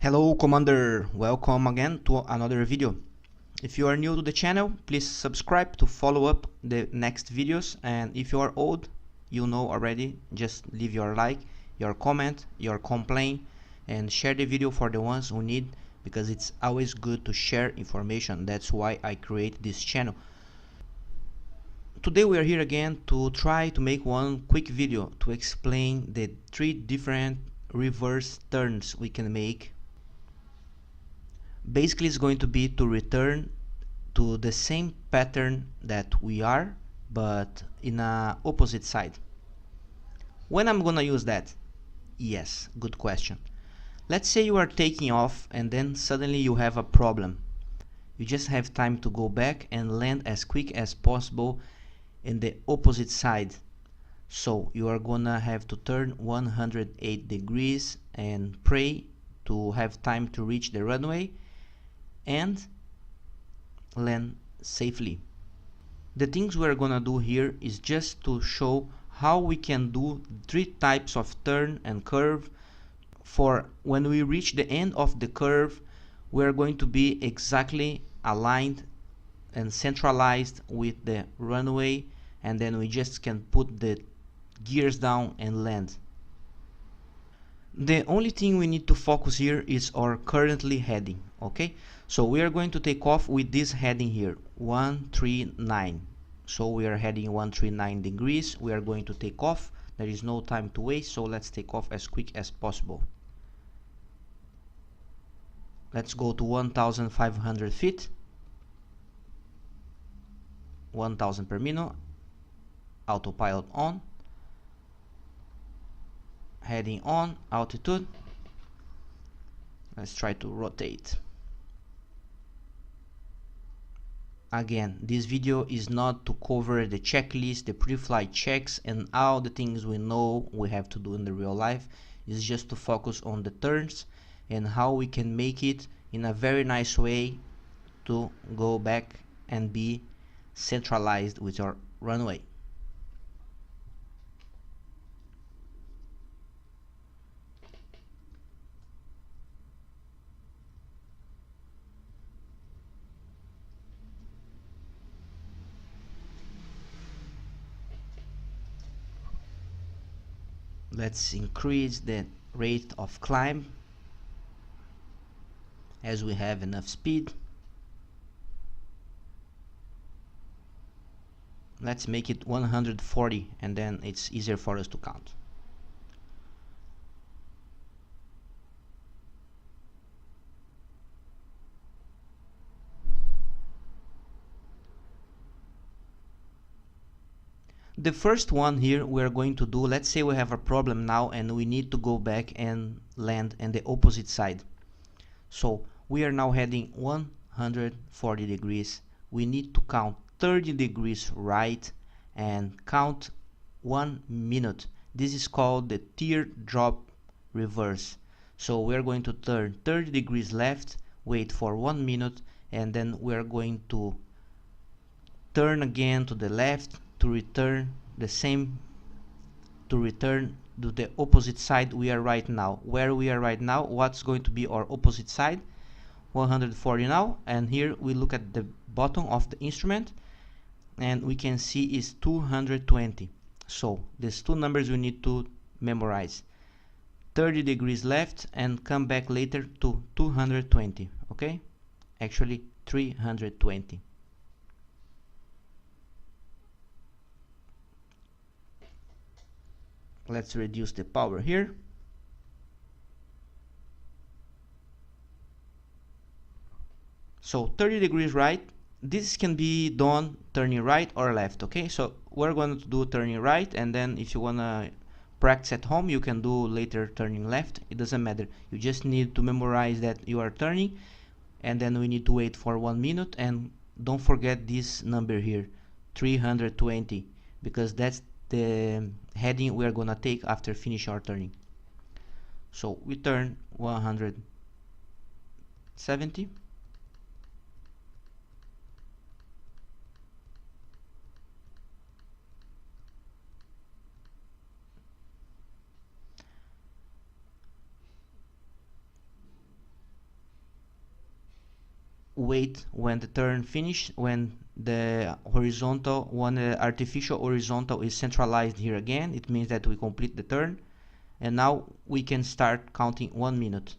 Hello Commander, welcome again to another video. If you are new to the channel, please subscribe to follow up the next videos, and if you are old, you know already, just leave your like, your comment, your complaint, and share the video for the ones who need, because it's always good to share information. That's why I create this channel. Today we are here again to try to make one quick video to explain the 3 different reverse turns we can make. Basically it's going to be to return to the same pattern that we are, but in a opposite side. When I'm gonna use that? Yes, good question. Let's say you are taking off and then suddenly you have a problem. You just have time to go back and land as quick as possible in the opposite side. So you are gonna have to turn 108 degrees and pray to have time to reach the runway and land safely. The things we're gonna do here is just to show how we can do 3 types of turn and curve. For when we reach the end of the curve, we're going to be exactly aligned and centralized with the runway, and then we just can put the gears down and land. The only thing we need to focus here is our currently heading. Okay, so we are going to take off with this heading here, 139. So we are heading 139 degrees. We are going to take off. There is no time to waste, so let's take off as quick as possible. Let's go to 1,500 feet, 1,000 per minute, autopilot on, heading on, altitude. Let's try to rotate. Again, this video is not to cover the checklist, the pre-flight checks, and all the things we know we have to do in the real life. It's just to focus on the turns and how we can make it in a very nice way to go back and be centralized with our runway. Let's increase the rate of climb as we have enough speed. Let's make it 140, and then it's easier for us to count. The first one here we're going to do, let's say we have a problem now and we need to go back and land in the opposite side. So we are now heading 140 degrees. We need to count 30 degrees right and count 1 minute. This is called the teardrop reverse. So we're going to turn 30 degrees left, wait for 1 minute, and then we're going to turn again to the left to return the same, to return to the opposite side we are right now. Where we are right now, what's going to be our opposite side? 140 now, and here we look at the bottom of the instrument and we can see is 220. So these 2 numbers we need to memorize. 30 degrees left and come back later to 220. Okay, actually 320. Let's reduce the power here. So 30 degrees right. This can be done turning right or left. Okay, so we're going to do turning right, and then if you want to practice at home, you can do later turning left. It doesn't matter. You just need to memorize that you are turning, and then we need to wait for 1 minute, and don't forget this number here, 320, because that's the heading we are gonna take after finish our turning. So we turn 170. wait when the turn finished, when the artificial horizontal is centralized here again. It means that we complete the turn, and now we can start counting 1 minute.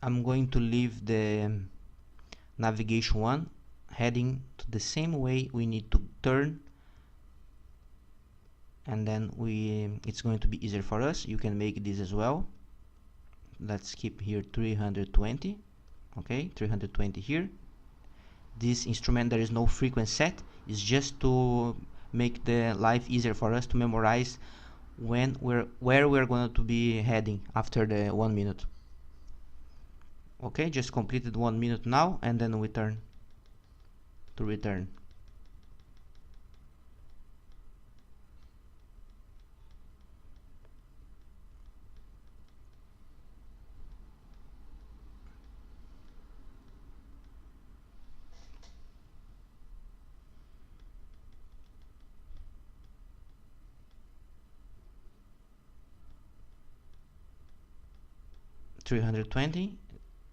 I'm going to leave the navigation one, heading to the same way we need to turn, and then it's going to be easier for us. You can make this as well. Let's keep here 320. Okay, 320 here. This instrument, there is no frequency set. It's just to make the life easier for us to memorize where we're going to be heading after the 1 minute. Okay, just completed 1 minute now, and then we turn to return. $320.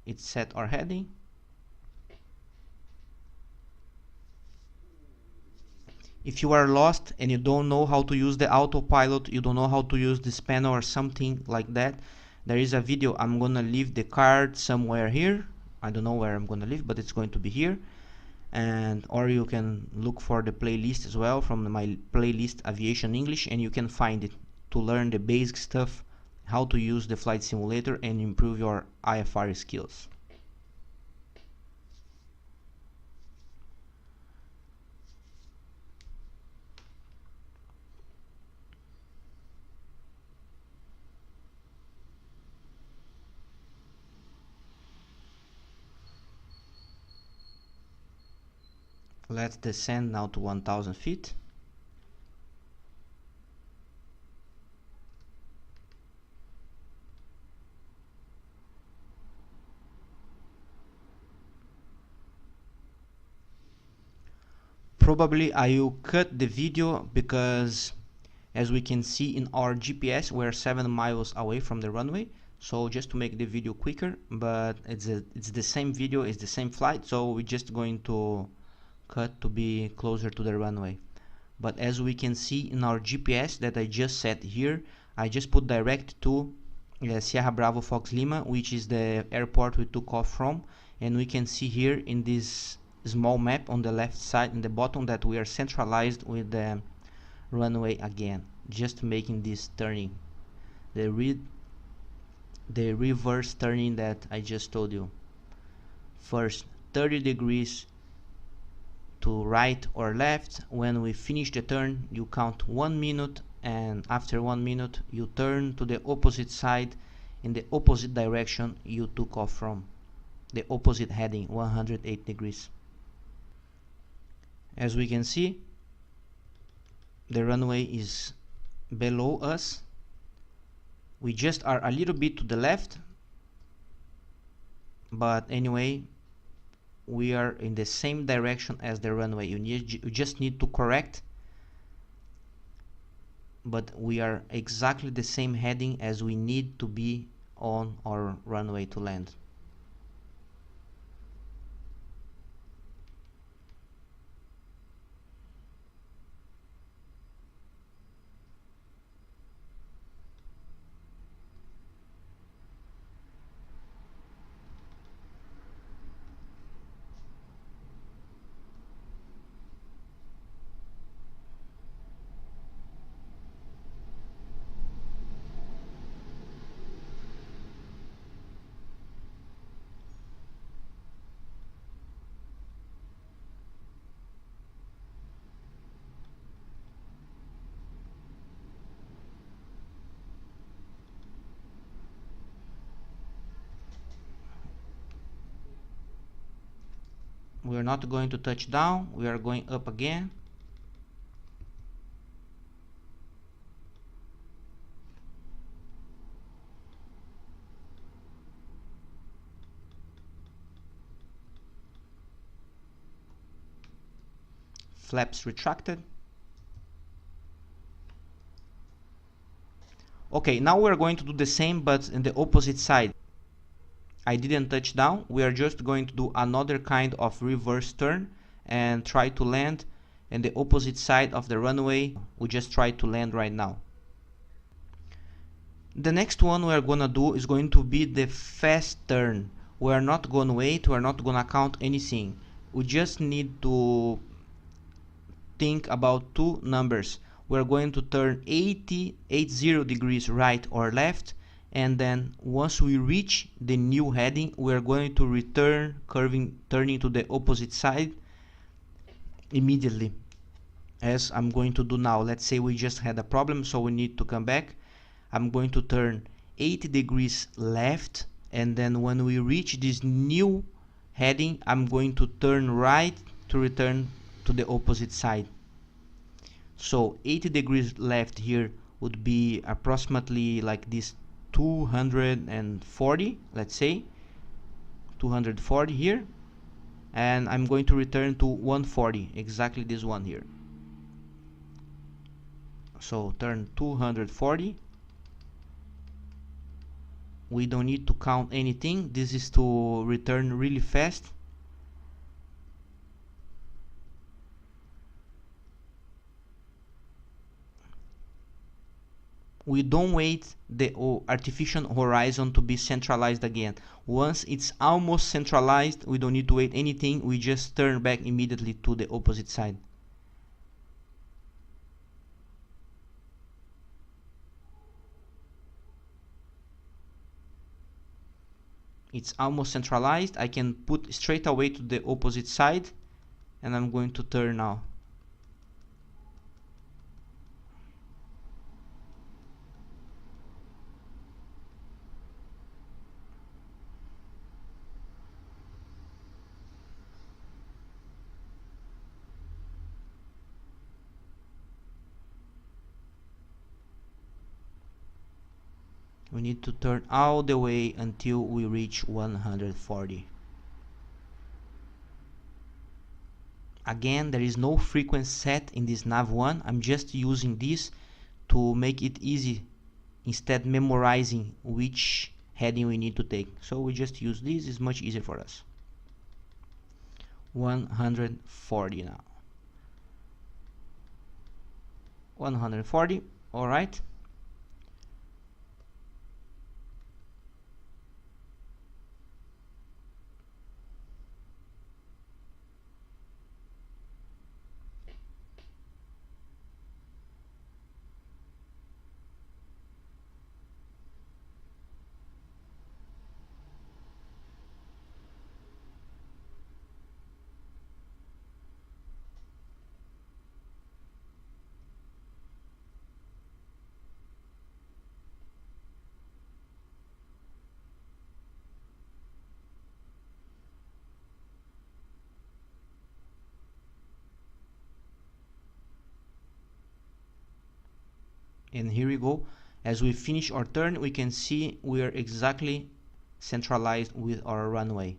It's set our heading. If you are lost and you don't know how to use the autopilot, you don't know how to use this panel or something like that, there is a video. I'm gonna leave the card somewhere here. I don't know where I'm gonna leave, but it's going to be here. And or you can look for the playlist as well from my playlist Aviation English, and you can find it to learn the basic stuff, how to use the flight simulator and improve your IFR skills. Let's descend now to 1000 feet. Probably I will cut the video because, as we can see in our GPS, we're 7 miles away from the runway. So just to make the video quicker, but it's the same video, it's the same flight, so we're just going to cut to be closer to the runway. But as we can see in our GPS that I just set here, I just put direct to Sierra Bravo Fox Lima, which is the airport we took off from, and we can see here in this small map on the left side in the bottom that we are centralized with the runway again, just making this turning, the reverse turning that I just told you. First 30 degrees to right or left. When we finish the turn, you count 1 minute, and after 1 minute you turn to the opposite side in the opposite direction you took off from, the opposite heading, 108 degrees. As we can see, the runway is below us. We just are a little bit to the left, but anyway we are in the same direction as the runway. You just need to correct, but we are exactly the same heading as we need to be on our runway to land. We are not going to touch down, we are going up again. flaps retracted. Okay, now we're going to do the same but in the opposite side. I didn't touch down, we are just going to do another kind of reverse turn and try to land in the opposite side of the runway. We just try to land right now. The next one we are gonna do is going to be the fast turn. We are not gonna wait, we are not gonna count anything. We just need to think about two numbers. We're going to turn 80 degrees right or left, and then once we reach the new heading, we're going to return, turning to the opposite side immediately, as I'm going to do now. Let's say we just had a problem, so we need to come back. I'm going to turn 80 degrees left, and then when we reach this new heading, I'm going to turn right to return to the opposite side. So 80 degrees left here would be approximately like this 240, let's say 240 here, and I'm going to return to 140, exactly this one here. So turn 240. We don't need to count anything, this is to return really fast. We don't wait the artificial horizon to be centralized again. Once it's almost centralized, we don't need to wait anything, we just turn back immediately to the opposite side. It's almost centralized, I can put straight away to the opposite side, and I'm going to turn now. We need to turn all the way until we reach 140. Again, there is no frequency set in this nav1. I'm just using this to make it easy, instead memorizing which heading we need to take. So we just use this, it's much easier for us. 140 now. 140, all right. And here we go. As we finish our turn, we can see we are exactly centralized with our runway.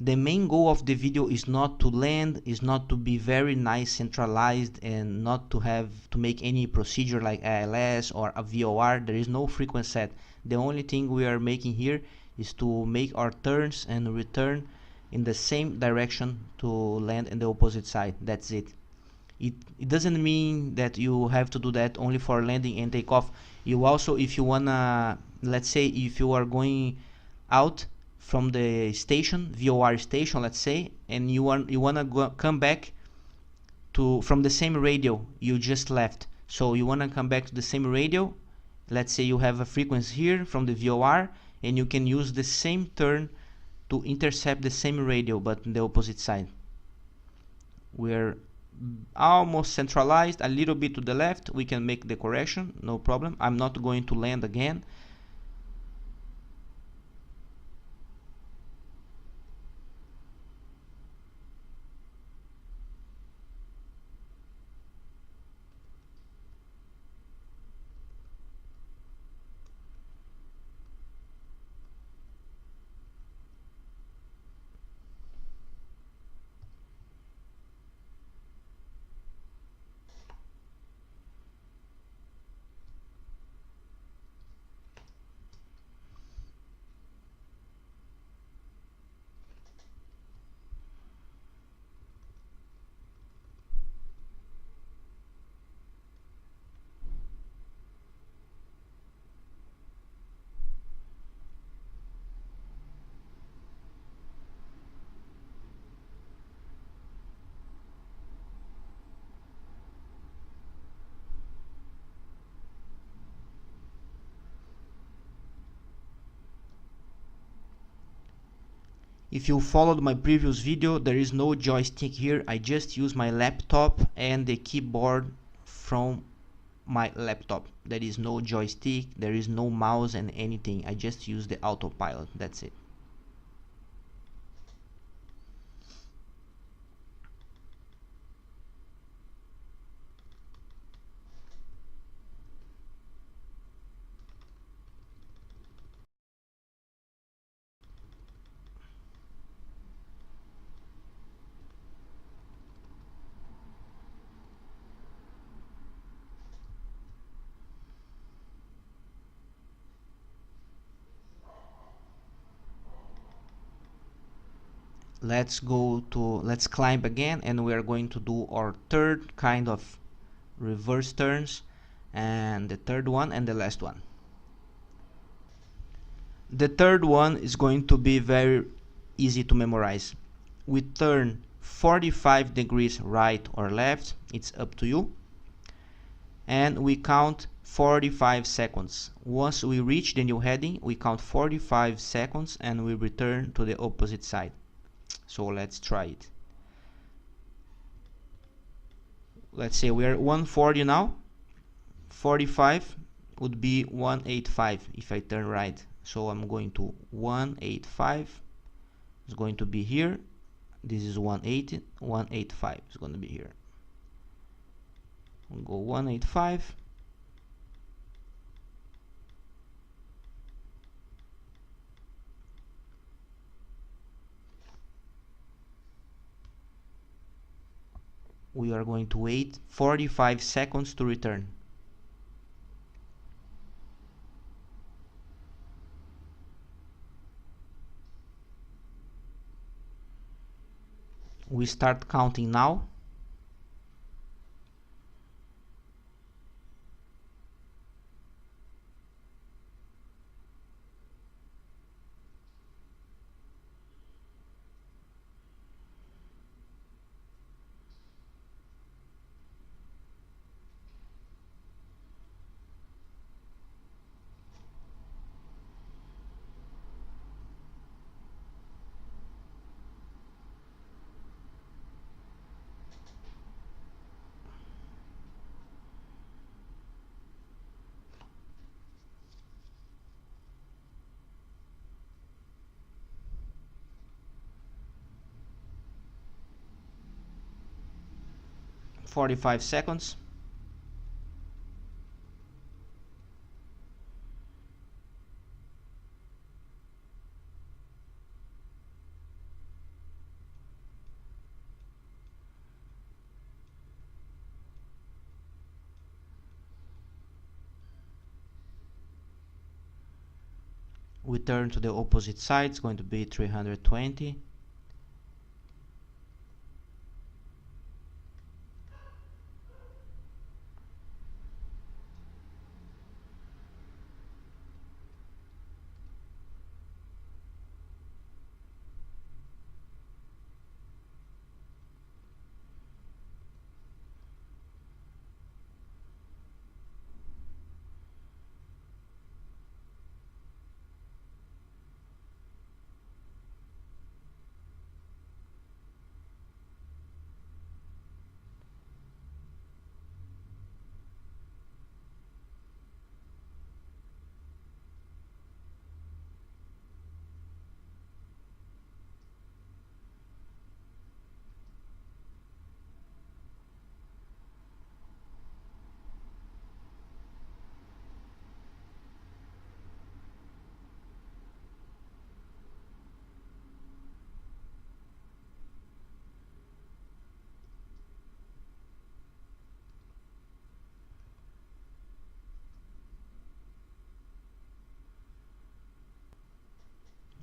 The main goal of the video is not to land, is not to be very nice centralized, and not to have to make any procedure like ALS or a VOR. There is no frequency set. The only thing we are making here is to make our turns and return in the same direction to land in the opposite side. That's it. It doesn't mean that you have to do that only for landing and takeoff. You also, if you wanna, let's say if you are going out from the station, VOR station, let's say, and you wanna come back to from the same radio you just left. So you wanna come back to the same radio. Let's say you have a frequency here from the VOR, and you can use the same turn to intercept the same radio, but in the opposite side. We're almost centralized, a little bit to the left. We can make the correction, no problem. I'm not going to land again. If you followed my previous video, there is no joystick here. I just use my laptop and the keyboard from my laptop. There is no joystick, there is no mouse and anything. I just use the autopilot. That's it. Let's climb again, and we are going to do our third kind of reverse turns, and the third one and the last one. The third one is going to be very easy to memorize. We turn 45 degrees right or left, it's up to you, and we count 45 seconds. Once we reach the new heading, we count 45 seconds and we return to the opposite side. So let's try it. Let's say we are 140 now. 45 would be 185 if I turn right. So I'm going to 185. It's going to be here. This is 180. 185 is going to be here. We'll go 185. We are going to wait 45 seconds to return. We start counting now. "45 seconds. We turn to the opposite side. It's going to be 320.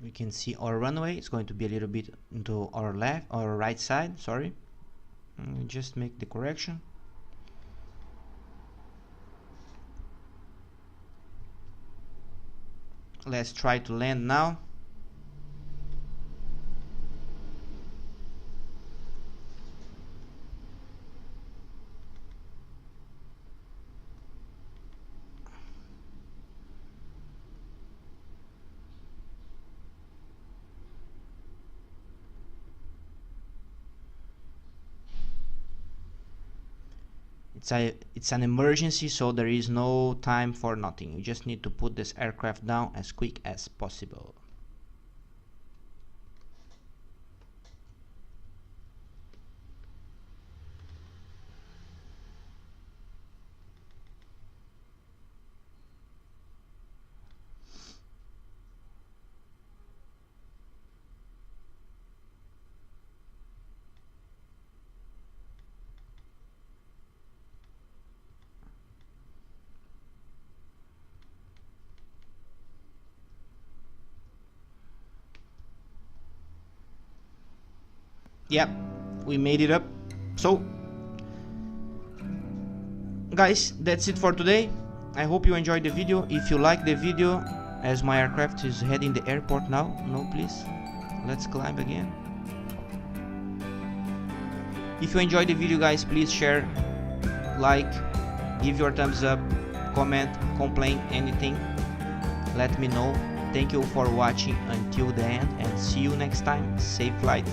We can see our runway. It's going to be a little bit into our left or right side, sorry. Just make the correction. Let's try to land now. it's an emergency, so there is no time for nothing. You just need to put this aircraft down as quick as possible. Yep, we made it up. So guys, that's it for today. I hope you enjoyed the video. If you like the video, as my aircraft is heading the airport now. No, please, let's climb again. If you enjoyed the video, guys, please share, like, give your thumbs up, comment, complain, anything, let me know. Thank you for watching until the end, and see you next time. Safe flight.